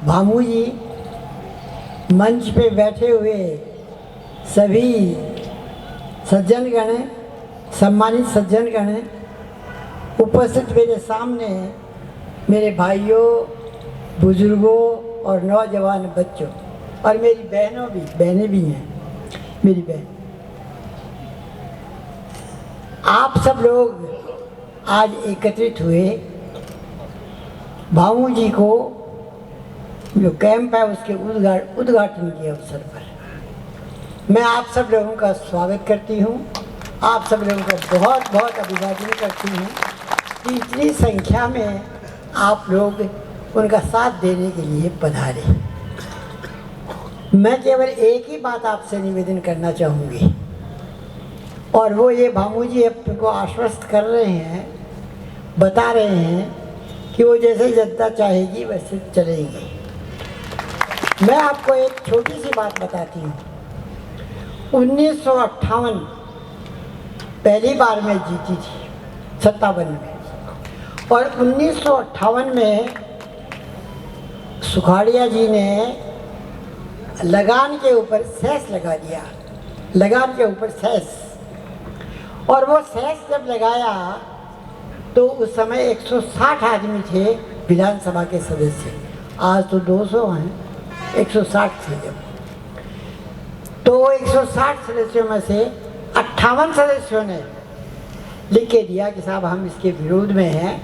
भामू जी, मंच पे बैठे हुए सभी सज्जनगण, सम्मानित सज्जनगण, उपस्थित मेरे सामने मेरे भाइयों, बुजुर्गों और नौजवान बच्चों और मेरी बहनें भी हैं, मेरी बहन, आप सब लोग आज एकत्रित हुए भामू जी को जो कैंप है उसके उद्घाटन के अवसर पर मैं आप सब लोगों का स्वागत करती हूँ। आप सब लोगों का बहुत बहुत अभिवादन करती हूँ कि इतनी संख्या में आप लोग उनका साथ देने के लिए पधारे। मैं केवल एक ही बात आपसे निवेदन करना चाहूँगी और वो ये, भामू जी आपको आश्वस्त कर रहे हैं, बता रहे हैं कि वो जैसे जनता चाहेगी वैसे चलेगी। मैं आपको एक छोटी सी बात बताती हूँ। 1958 पहली बार मैं जीती थी 57 में, और 1958 में सुखाड़िया जी ने लगान के ऊपर सेस लगा दिया, लगान के ऊपर सेस, और वो सेस जब लगाया तो उस समय 160 आदमी थे विधानसभा के सदस्य। आज तो 200 हैं, 160 थे जब। तो 160 सदस्यों में से 58 सदस्यों ने लिख के दिया कि साहब हम इसके विरोध में हैं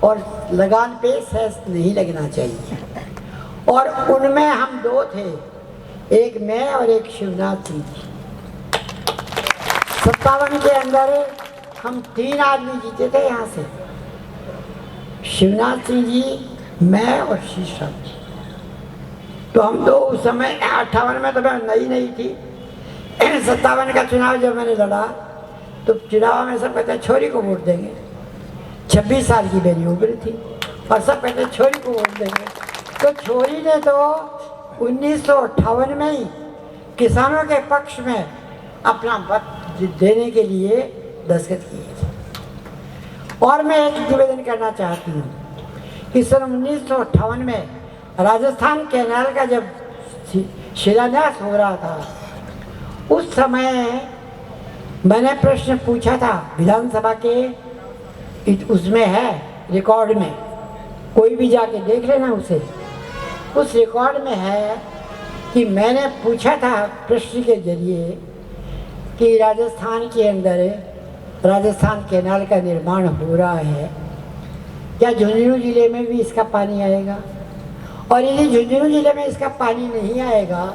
और लगान पे सेस नहीं लगना चाहिए। और उनमें हम दो थे, एक मैं और एक शिवनाथ सिंह जी। 57 के अंदर हम 3 आदमी जीते थे यहाँ से, शिवनाथ सिंह जी, मैं और शीशा जी। तो हम दो उस समय 58 में तो मैं नई थी। 57 का चुनाव जब मैंने लड़ा तो चुनाव में सब कहते छोरी को वोट देंगे। 26 साल की मेरी उम्र थी और सब कहते छोरी को वोट देंगे। तो छोरी ने तो 1958 में ही किसानों के पक्ष में अपना मत देने के लिए दस्तखत किए थे। और मैं एक निवेदन करना चाहती हूँ कि सन 1958 में राजस्थान कैनाल का जब शिलान्यास हो रहा था, उस समय मैंने प्रश्न पूछा था विधानसभा के, उसमें है रिकॉर्ड में, कोई भी जाके देख लेना उसे, उस रिकॉर्ड में है कि मैंने पूछा था प्रश्न के जरिए कि राजस्थान के अंदर राजस्थान कैनाल का निर्माण हो रहा है, क्या झुंझुनू जिले में भी इसका पानी आएगा? और यदि झुंझुनू जिले में इसका पानी नहीं आएगा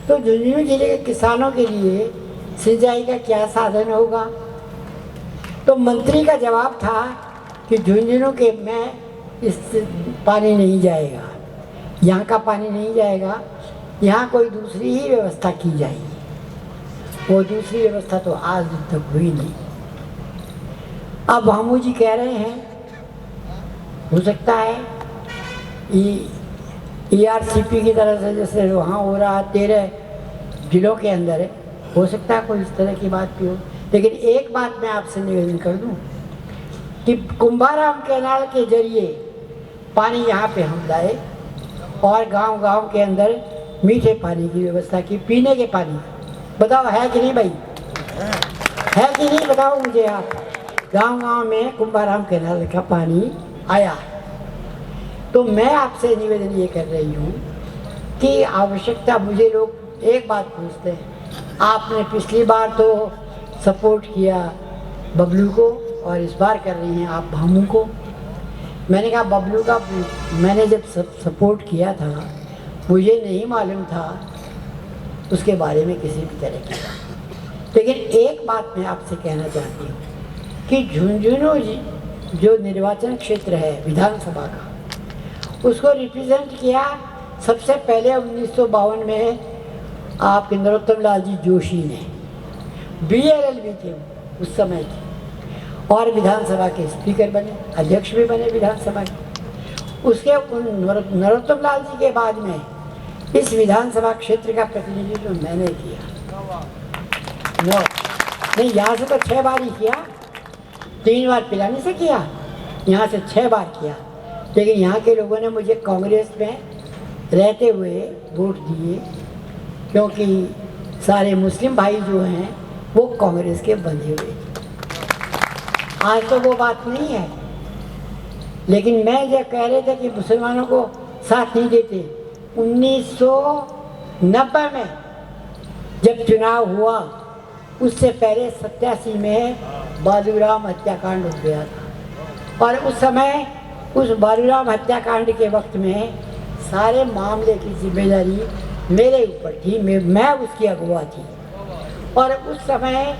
तो झुंझुनू जिले के किसानों के लिए सिंचाई का क्या साधन होगा? तो मंत्री का जवाब था कि झुंझुनू के में इस पानी नहीं जाएगा, यहाँ का पानी नहीं जाएगा, यहाँ कोई दूसरी ही व्यवस्था की जाएगी। वो दूसरी व्यवस्था तो आज तक हुई नहीं। अब भामू जी कह रहे हैं हो सकता है ERCP की तरह से जैसे वहाँ हो रहा 13 जिलों के अंदर है, हो सकता है कोई इस तरह की बात भी हो। लेकिन एक बात मैं आपसे निवेदन कर दूं कि कुंभाराम कैनाल के जरिए पानी यहाँ पे हम लाए और गांव-गांव के अंदर मीठे पानी की व्यवस्था की, पीने के पानी। बताओ है कि नहीं भाई, है कि नहीं? बताओ मुझे आप। गांव-गांव में कुंभाराम कैनाल का पानी आया। तो मैं आपसे निवेदन ये कर रही हूँ कि आवश्यकता, मुझे लोग एक बात पूछते हैं, आपने पिछली बार तो सपोर्ट किया बबलू को और इस बार कर रही हैं आप भामू को। मैंने कहा बबलू का मैंने जब सपोर्ट किया था मुझे नहीं मालूम था उसके बारे में किसी भी तरह की। लेकिन एक बात मैं आपसे कहना चाहती हूँ कि झुंझुनू जो निर्वाचन क्षेत्र है विधानसभा का, उसको रिप्रेजेंट किया सबसे पहले 1952 में आपके नरोत्तम लाल जी जोशी ने, BLLB थे उस समय के, और विधानसभा के स्पीकर बने, अध्यक्ष भी बने विधानसभा के। उसके नरोत्तम लाल जी के बाद में इस विधानसभा क्षेत्र का प्रतिनिधित्व मैंने किया। नहीं, यहाँ से तो 6 बार ही किया, 3 बार पिलानी से किया, यहाँ से 6 बार किया। लेकिन यहाँ के लोगों ने मुझे कांग्रेस में रहते हुए वोट दिए, क्योंकि सारे मुस्लिम भाई जो हैं वो कांग्रेस के बंधे हुए थे। आज तो वो बात नहीं है, लेकिन मैं जो कह रहे थे कि मुसलमानों को साथ नहीं देते, 1990 में जब चुनाव हुआ उससे पहले 87 में बालूराम हत्याकांड हो गया था, और उस समय उस बालूराम हत्याकांड के वक्त में सारे मामले की जिम्मेदारी मेरे ऊपर थी, मैं उसकी अगुवा थी। और उस समय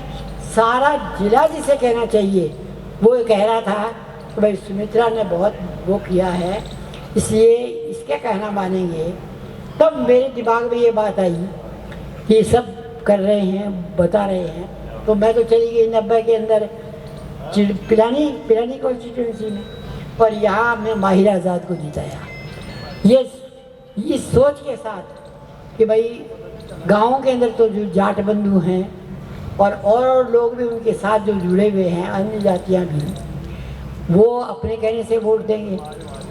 सारा जिला जिसे कहना चाहिए वो कह रहा था कि भाई सुमित्रा ने बहुत वो किया है, इसलिए इसके कहना मानेंगे। तब मेरे दिमाग में ये बात आई कि सब कर रहे हैं, बता रहे हैं, तो मैं तो चली गई 90 के अंदर पिलानी कॉन्स्टिट्यूंसी में, और यहाँ मैं माहिर आज़ाद को जिताया, ये इस सोच के साथ कि भाई गाँव के अंदर तो जो जाट बंधु हैं और लोग भी उनके साथ जो जुड़े हुए हैं, अन्य जातियाँ भी, वो अपने कहने से वोट देंगे,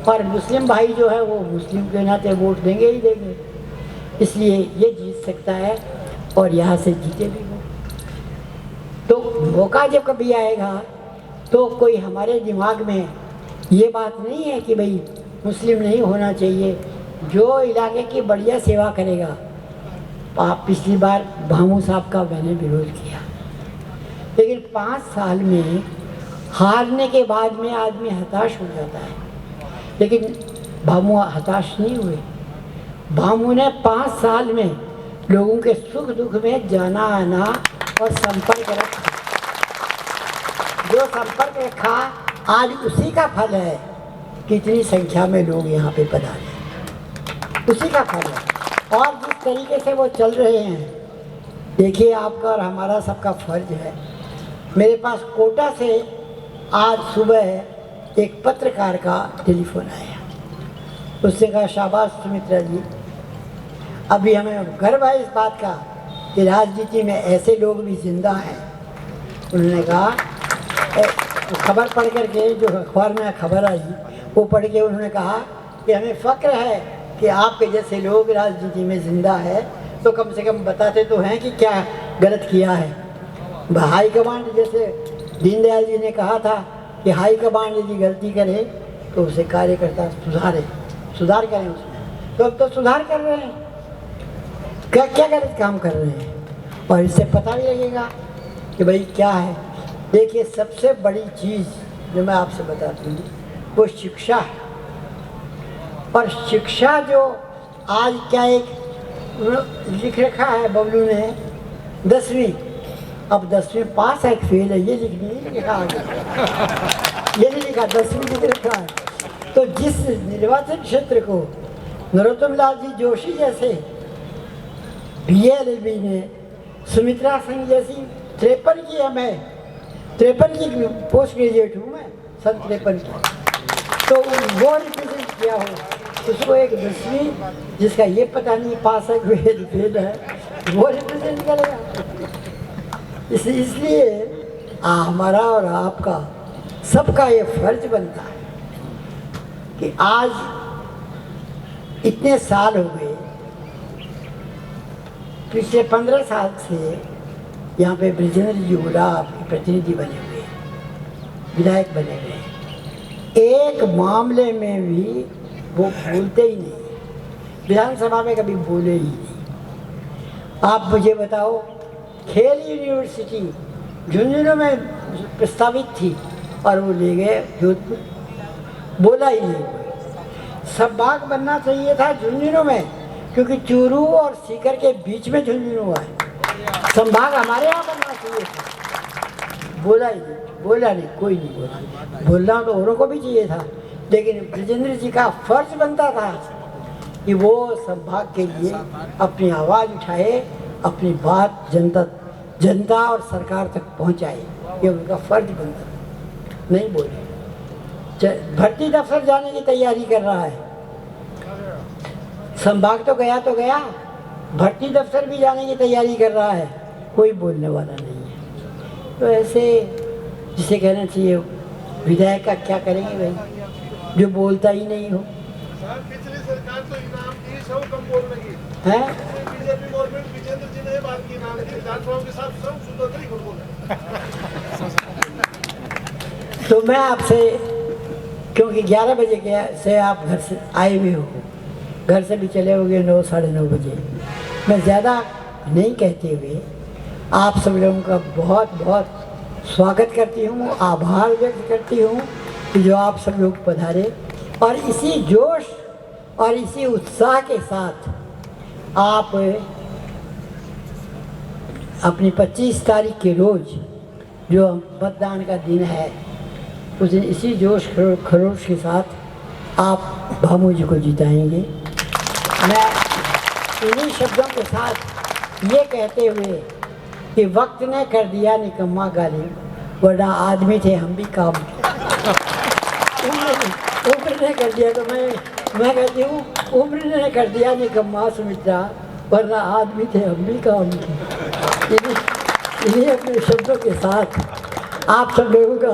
और मुस्लिम भाई जो है वो मुस्लिम के नाते वोट देंगे ही देंगे, इसलिए ये जीत सकता है और यहाँ से जीते भी वो। तो मौका जब कभी आएगा तो कोई हमारे दिमाग में ये बात नहीं है कि भाई मुस्लिम नहीं होना चाहिए, जो इलाके की बढ़िया सेवा करेगा। आप पिछली बार भामू साहब का मैंने विरोध किया, लेकिन 5 साल में हारने के बाद में आदमी हताश हो जाता है, लेकिन भामू हताश नहीं हुए। भामू ने 5 साल में लोगों के सुख दुख में जाना आना और संपर्क रखा। जो संपर्क रखा आज उसी का फल है कि इतनी संख्या में लोग यहाँ पे पधारे, उसी का फल है। और जिस तरीके से वो चल रहे हैं, देखिए आपका और हमारा सबका फर्ज है। मेरे पास कोटा से आज सुबह एक पत्रकार का टेलीफोन आया, उसने कहा शाबाश सुमित्रा जी, अभी हमें गर्व है इस बात का कि राजनीति में ऐसे लोग भी जिंदा हैं। उन्होंने कहा खबर पढ़ करके, जो अखबार में खबर आई वो पढ़ के उन्होंने कहा कि हमें फ़ख्र है कि आपके जैसे लोग राजनीति में जिंदा है, तो कम से कम बताते तो हैं कि क्या गलत किया है। हाई कमांड, जैसे दीनदयाल जी ने कहा था कि हाई कमांड यदि गलती करे तो उसे कार्यकर्ता सुधार करें उसमें, तो अब तो सुधार कर रहे हैं, क्या क्या गलत काम कर रहे हैं, और इससे पता भी लगेगा कि भाई क्या है। देखिए सबसे बड़ी चीज़ जो मैं आपसे बताती हूँ वो शिक्षा है, और शिक्षा जो आज क्या एक लिख रखा है बबलू ने 10वीं, अब 10वीं पास है फेल है, ये नहीं लिखा आगे, ये नहीं लिखा, 10वीं लिख रखा है। तो जिस निर्वाचन क्षेत्र को नरोत्तम लाल जी जोशी जैसे BLLB ने, सुमित्रा सिंह जैसी 53 की है, मैं 53 की पोस्ट ग्रेजुएट हूँ मैं, सन 53 की, तो वो रिप्रेजेंट किया हो, उसको एक 10वीं जिसका ये पता नहीं पास है फेल है, वो रिप्रेजेंट करेगा। इसलिए हमारा और आपका सबका ये फर्ज बनता है कि आज इतने साल हो गए, पिछले 15 साल से यहाँ पे बृजेंद्र जी गुड़ा आपके प्रतिनिधि बने हुए हैं, विधायक बने हुए हैं। एक मामले में भी वो भूलते ही नहीं, विधानसभा में कभी भूले ही नहीं। आप मुझे बताओ, खेल यूनिवर्सिटी झुंझुनू में प्रस्तावित थी और वो ले गए जोधपुर, बोला ही नहीं। संभाग बनना चाहिए था झुंझुनू में, क्योंकि चूरू और सीकर के बीच में झुंझुनू है, संभाग हमारे यहाँ बनना चाहिए था, बोला ही नहीं, बोला नहीं, कोई नहीं बोला। बोलना तो औरों को भी चाहिए था, लेकिन बृजेंद्र जी का फर्ज बनता था कि वो संभाग के लिए अपनी आवाज़ उठाए, अपनी बात जनता और सरकार तक पहुंचाए, ये उनका फर्ज बनता। नहीं बोले। भर्ती दफ्तर जाने की तैयारी कर रहा है, संभाग तो गया, भर्ती दफ्तर भी जाने की तैयारी कर रहा है, कोई बोलने वाला नहीं है। तो ऐसे जिसे कहना चाहिए विधायक का क्या करेंगे भाई, जो बोलता ही नहीं हो। पिछली सरकार तो इनाम दी, हैं। बीजेपी गवर्नमेंट विजेंद्र जी ने ये बात की नाम की विधानसभा के साथ सब सुंदर बोल तो मैं आपसे, क्योंकि 11 बजे के से आप घर से आए हुए हो, घर से भी चले होंगे 9 साढ़े 9 बजे, मैं ज़्यादा नहीं कहते हुए आप सब लोगों का बहुत बहुत स्वागत करती हूँ, आभार व्यक्त करती हूँ कि जो आप सब लोग पधारे और इसी जोश और इसी उत्साह के साथ आप अपनी 25 तारीख के रोज़ जो मतदान का दिन है उस दिन इसी जोश खरोश के साथ आप भामू जी को जिताएंगे। मैं इन्हीं शब्दों के साथ ये कहते हुए कि वक्त ने कर दिया निकम्मा गालिब, वरना आदमी थे हम भी काम उम्र ने कर दिया, तो मैं कहती हूँ उम्र ने कर दिया निकम्मा सुमित्रा, वरना आदमी थे हम भी काम के। इन्हीं अपने शब्दों के साथ आप सब लोगों का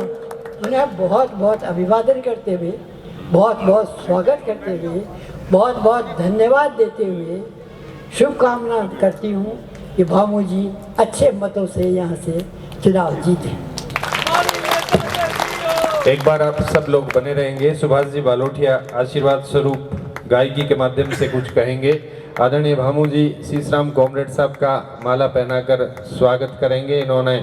उन्हें बहुत बहुत अभिवादन करते हुए, बहुत बहुत स्वागत करते हुए, बहुत बहुत धन्यवाद देते हुए शुभकामना करती हूँ कि भामू जी अच्छे मतों से यहाँ से चुनाव जीतें। एक बार आप सब लोग बने रहेंगे। सुभाष जी बालोटिया आशीर्वाद स्वरूप गायकी के माध्यम से कुछ कहेंगे। आदरणीय भामू जी शीशराम कॉमरेड साहब का माला पहनाकर स्वागत करेंगे। इन्होंने